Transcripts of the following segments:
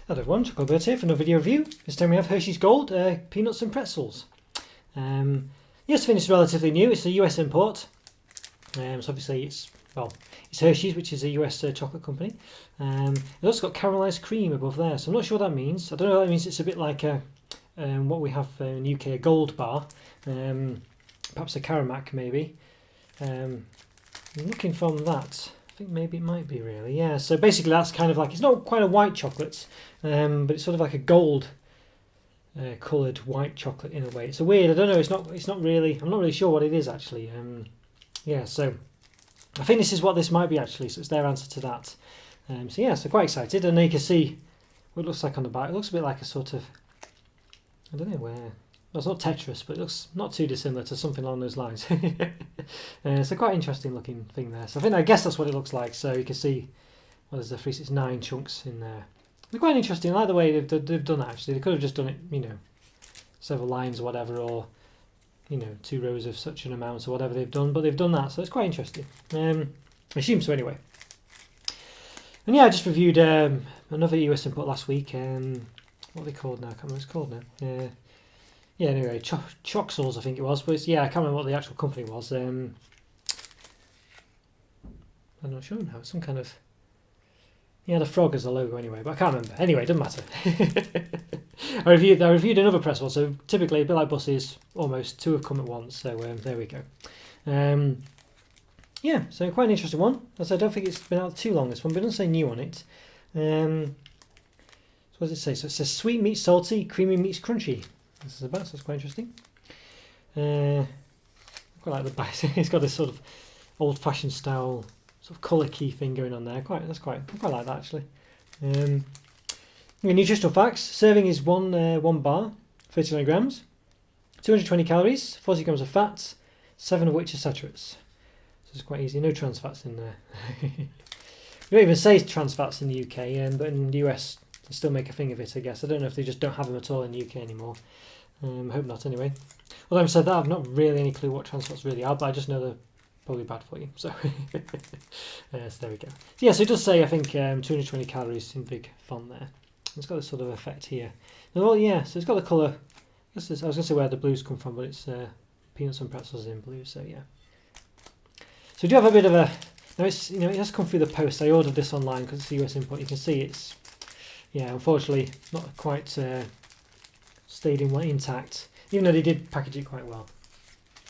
Hello everyone, Chocolo Roberto here for another video review. This time we have Hershey's Gold peanuts and pretzels. Yes, finished relatively new. It's a US import. So obviously it's Hershey's, which is a US chocolate company. It's also got caramelized cream above there, so I'm not sure what that means. I don't know what that means. It's a bit like what we have in the UK, a gold bar, perhaps a Caramac maybe. Looking from that, I think maybe it might be really, yeah. So basically that's kind of like, it's not quite a white chocolate, but it's sort of like a gold coloured white chocolate in a way. It's a weird, I don't know, it's not really, I'm not really sure what it is actually. Yeah, so I think this is what this might be actually, so it's their answer to that. So yeah, so quite excited, and you can see what it looks like on the back. It looks a bit like a sort of, I don't know where, well, it's not Tetris, but it looks not too dissimilar to something along those lines. So quite interesting looking thing there. So I guess that's what it looks like. So you can see, what is the 369 chunks in there. They're quite interesting. I like the way they've done that actually. They could have just done it, you know, several lines or whatever, or, you know, 2 rows of such an amount or whatever they've done. But they've done that, so it's quite interesting. I assume so anyway. And yeah, I just reviewed another US import last week. What are they called now? I can't remember what it's called now. Yeah, anyway, Choxels I think it was, but it's, yeah, I can't remember what the actual company was. I'm not sure now. It's some kind of, yeah, the frog as a logo anyway, but I can't remember. Anyway, it doesn't matter. I reviewed another pretzel, so typically a bit like buses, almost 2 have come at once. So there we go. Yeah, so quite an interesting one. As I don't think it's been out too long, this one, but it doesn't say new on it. So what does it say? So it says sweet meets salty, creamy meets crunchy. This is about, so it's quite interesting. I quite like the back. It's got this sort of old-fashioned style sort of colour key thing going on there. I quite like that actually. Nutritional facts: serving is one bar, 39 grams, 220 calories, 40 grams of fat, 7 of which are saturates. So it's quite easy. No trans fats in there. We don't even say trans fats in the UK, but in the US they still make a thing of it, I guess. I don't know if they just don't have them at all in the UK anymore. I hope not anyway. Although having said that, I've not really any clue what trans fats really are, but I just know they're probably bad for you. So, so there we go. So yeah, so it does say, I think, 220 calories in big font there. It's got this sort of effect here. Oh yeah, so it's got the colour. I was going to say where the blues come from, but it's peanuts and pretzels in blue. So yeah. So we do have a bit of a. Now it's, you know, it has come through the post. I ordered this online because it's a US import. You can see it's, yeah, unfortunately not quite stayed intact, even though they did package it quite well.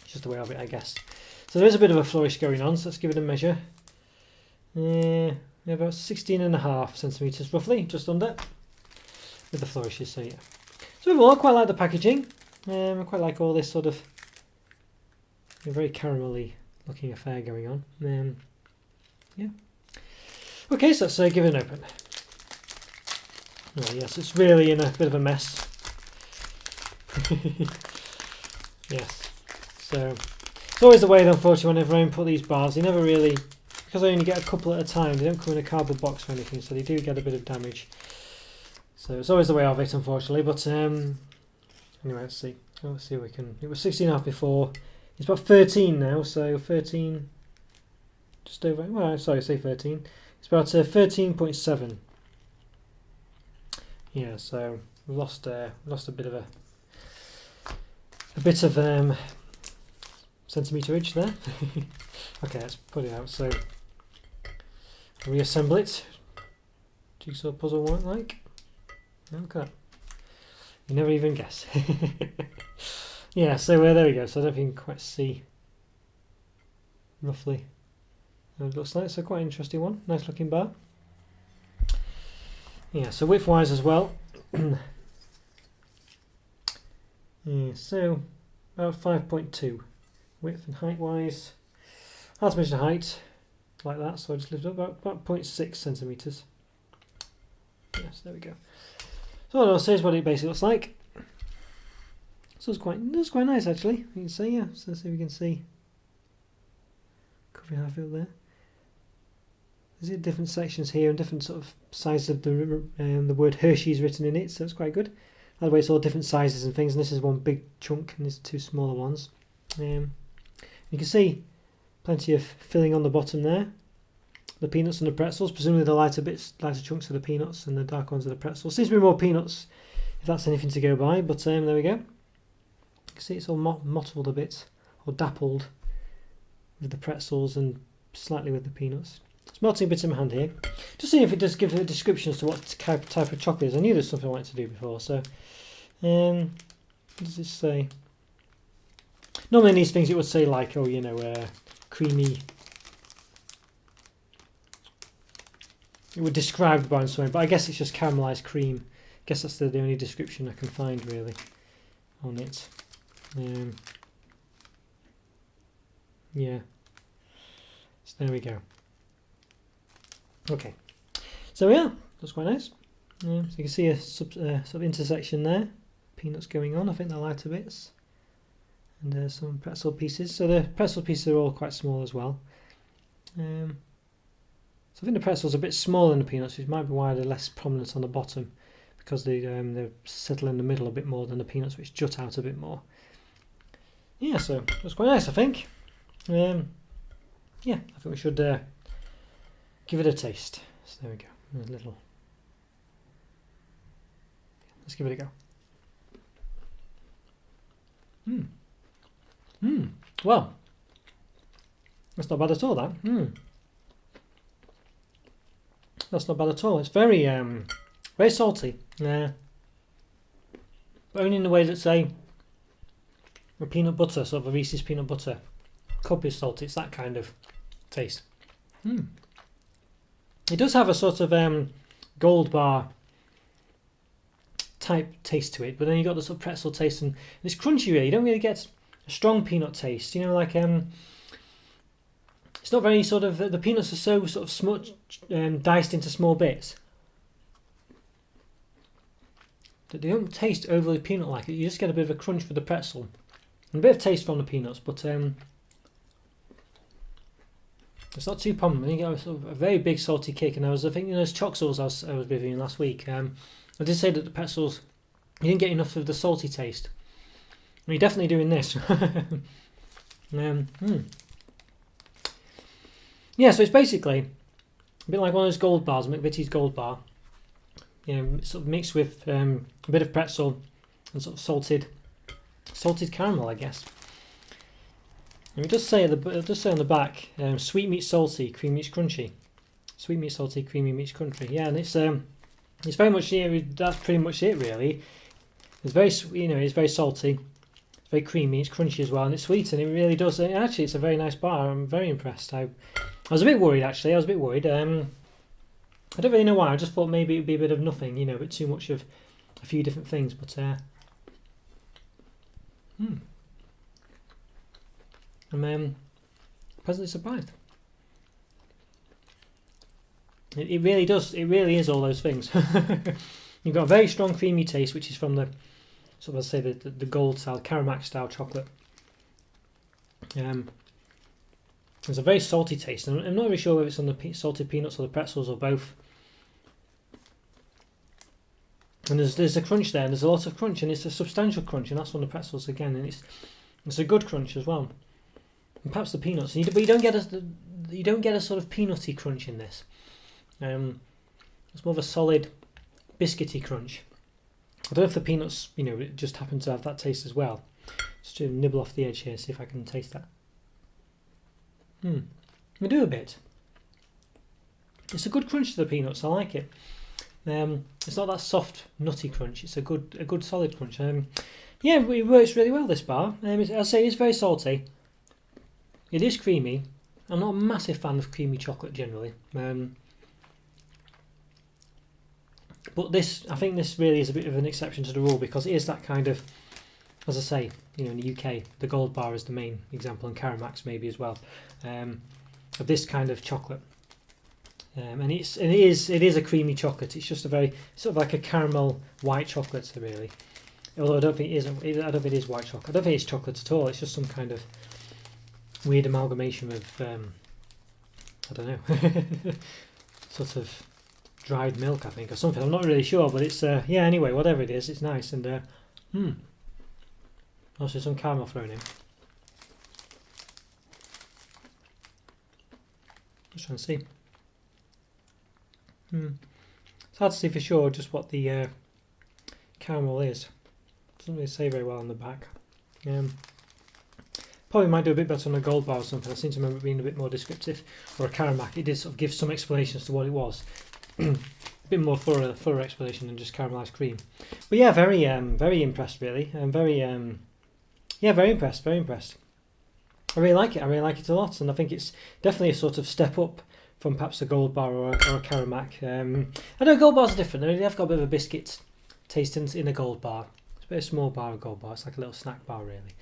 It's just the way of it, I guess. So there is a bit of a flourish going on, so let's give it a measure. About 16.5 centimetres roughly, just under, with the flourishes, so yeah. So overall, I quite like the packaging. I quite like all this sort of very caramelly looking affair going on. Yeah. Okay, so let's give it an open. Oh yes, it's really in a bit of a mess. Yes, so it's always the way, unfortunately, whenever I input these bars, they never really, because I only get a couple at a time, they don't come in a cardboard box or anything, so they do get a bit of damage. So it's always the way of it, unfortunately. But anyway, let's see if we can. It was 16.5 before. It's about 13 now, so 13, just over. Well, sorry, I say 13. It's about 13.7. Yeah, so we've lost a bit of centimeterage there. Okay, let's put it out. So reassemble it. Jigsaw puzzle won't like. Okay, you never even guess. Yeah, so there we go. So I don't think you can quite see roughly how it looks like. So quite an interesting one. Nice looking bar. Yeah, so width wise as well. Yeah, so about 5.2 width, and height wise, hard to measure the height like that, so I just lifted up about 0.6 centimetres. Yes, there we go. So what I'll say is what it basically looks like. So it's quite nice actually. You can see, yeah. So let's see if we can see. Could we have it there? There's different sections here and different sort of sizes of the word Hershey's written in it, so it's quite good. By the way, it's all different sizes and things, and this is one big chunk and there's 2 smaller ones. You can see plenty of filling on the bottom there. the peanuts and the pretzels. Presumably the lighter bits, lighter chunks of the peanuts and the dark ones of the pretzels. Seems to be more peanuts, if that's anything to go by. But there we go. You can see it's all mottled a bit, or dappled with the pretzels and slightly with the peanuts. It's melting a bit in my hand here. Just seeing if it does give a description as to what type of chocolate it is. I knew there's something I wanted to do before. So, what does it say? Normally in these things it would say like, oh, you know, creamy. It would describe the bar in some way, but I guess it's just caramelised cream. I guess that's the only description I can find really on it. Yeah. So there we go. Okay. So yeah, that's quite nice. So you can see a sort of intersection there. Peanuts going on. I think they're lighter bits. And some pretzel pieces. So the pretzel pieces are all quite small as well. So I think the pretzel's a bit smaller than the peanuts, which might be why they're less prominent on the bottom, because they settle in the middle a bit more than the peanuts, which jut out a bit more. Yeah, so that's quite nice, I think. Yeah, I think we should give it a taste. So there we go. A little. Let's give it a go. Well, that's not bad at all. That. That's not bad at all. It's very, very salty. But only in the way that, say, a peanut butter, sort of a Reese's peanut butter cup is salty. It's that kind of taste. It does have a sort of gold bar type taste to it, but then you got the sort of pretzel taste, and it's crunchy. Really, you don't really get a strong peanut taste. You know, like it's not very sort of. The peanuts are so sort of smudged, diced into small bits that they don't taste overly peanut-like. You just get a bit of a crunch for the pretzel and a bit of taste from the peanuts, but it's not too prominent. You get a sort of a very big salty kick. And I think those Chocs I was reviewing last week. I did say that the pretzels, you didn't get enough of the salty taste. Well, you're definitely doing this. Yeah, so it's basically a bit like one of those gold bars, McVitie's Gold Bar. You know, sort of mixed with a bit of pretzel and sort of salted caramel, I guess. And it does say on the back, sweet meets salty, creamy meets crunchy. Sweet meets salty, creamy meets crunchy. Yeah, and it's very much, that's pretty much it really. It's very, it's very salty, it's very creamy, it's crunchy as well, and it's sweet, and it really does. Actually, it's a very nice bar. I'm very impressed. I was a bit worried actually. I don't really know why. I just thought maybe it would be a bit of nothing, a bit too much of a few different things. But I'm pleasantly surprised. It really does. It really is all those things. You've got a very strong creamy taste, which is from the sort of, say, the gold style, Caramac style chocolate. There's a very salty taste, and I'm not really sure whether it's on the salted peanuts or the pretzels or both. And there's a crunch there, and there's a lot of crunch, and it's a substantial crunch, and that's on the pretzels again, and it's a good crunch as well. And perhaps the peanuts, but you don't get a sort of peanutty crunch in this. It's more of a solid biscuity crunch. I don't know if the peanuts, it just happen to have that taste as well. Just to nibble off the edge here, see if I can taste that. I do a bit. It's a good crunch to the peanuts. I like it. It's not that soft, nutty crunch. It's a good solid crunch. Yeah, it works really well, this bar. I say it's very salty. It is creamy. I'm not a massive fan of creamy chocolate generally. But I think this really is a bit of an exception to the rule, because it is that kind of, as I say, in the UK, the Gold Bar is the main example, and Caramacs maybe as well, of this kind of chocolate. And it is a creamy chocolate. It's just a very sort of like a caramel white chocolate, really. Although I don't think it is white chocolate. I don't think it's chocolate at all. It's just some kind of weird amalgamation of I don't know, sort of dried milk, I think, or something. I'm not really sure, but it's yeah. Anyway, whatever it is, it's nice, and also some caramel thrown in. Just trying to see. It's hard to see for sure just what the caramel is. Doesn't really say very well on the back. Probably might do a bit better on a gold bar or something. I seem to remember it being a bit more descriptive. Or a Caramac. It did sort of give some explanation as to what it was. A bit more thorough explanation than just caramelised cream. But yeah, very impressed really. I'm very impressed. Very impressed. I really like it. I really like it a lot, and I think it's definitely a sort of step up from perhaps a gold bar or a Caramac. I know gold bars are different. They have got a bit of a biscuit taste in a gold bar. It's a bit of a small bar, a gold bar. It's like a little snack bar really.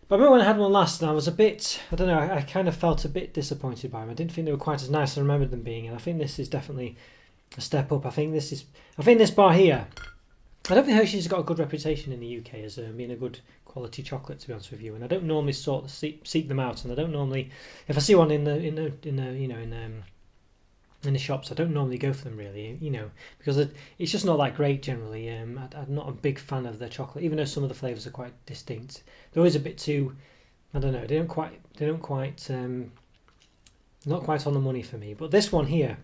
But I remember when I had one last, and I was a bit, I don't know, I kind of felt a bit disappointed by them. I didn't think they were quite as nice as I remembered them being, and I think this is definitely a step up. I think this bar here, I don't think Hershey's got a good reputation in the UK as being a good quality chocolate, to be honest with you. And I don't normally seek them out, and I don't normally, if I see one in the shops, I don't normally go for them really, because it's just not that great generally. I'm not a big fan of their chocolate, even though some of the flavours are quite distinct. They're always a bit too, I don't know, they don't quite, not quite on the money for me. But this one here,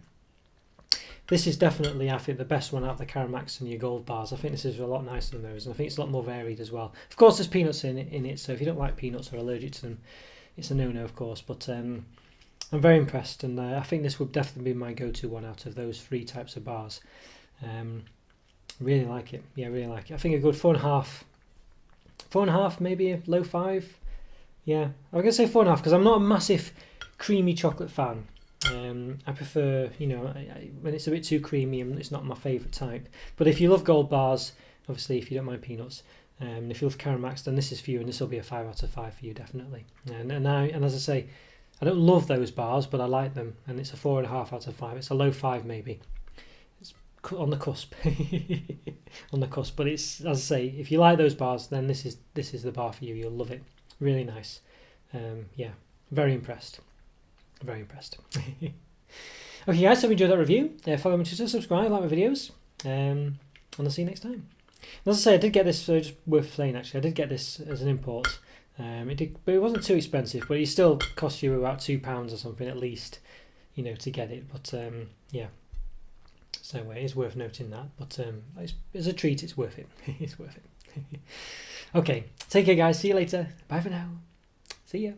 this is definitely, I think, the best one out of the Caramacs and your gold bars. I think this is a lot nicer than those, and I think it's a lot more varied as well. Of course, there's peanuts in it, so if you don't like peanuts or are allergic to them, it's a no-no, of course. But I'm very impressed, and I think this would definitely be my go-to one out of those 3 types of bars. Really like it. Yeah, really like it. I think a good 4.5, maybe a low 5. Yeah, I'm going to say 4.5 because I'm not a massive creamy chocolate fan. I prefer, when it's a bit too creamy, it's not my favourite type. But if you love gold bars, obviously, if you don't mind peanuts, if you love Caramacs, then this is for you, and this will be a 5 out of 5 for you, definitely. And as I say, I don't love those bars, but I like them, and it's a 4.5 out of 5. It's a low 5 maybe. It's on the cusp, on the cusp. But it's, as I say, if you like those bars, then this is the bar for you. You'll love it. Really nice. Yeah, very impressed. Very impressed. Okay, guys, hope you enjoyed that review. Follow me to subscribe, like my videos, and I'll see you next time. And as I say, I did get this. Just worth saying, actually, I did get this as an import. But it wasn't too expensive, but it still cost you about £2 or something at least, to get it. But yeah, so it is worth noting that. But as a treat, it's worth it. It's worth it. Okay, take care, guys. See you later. Bye for now. See ya.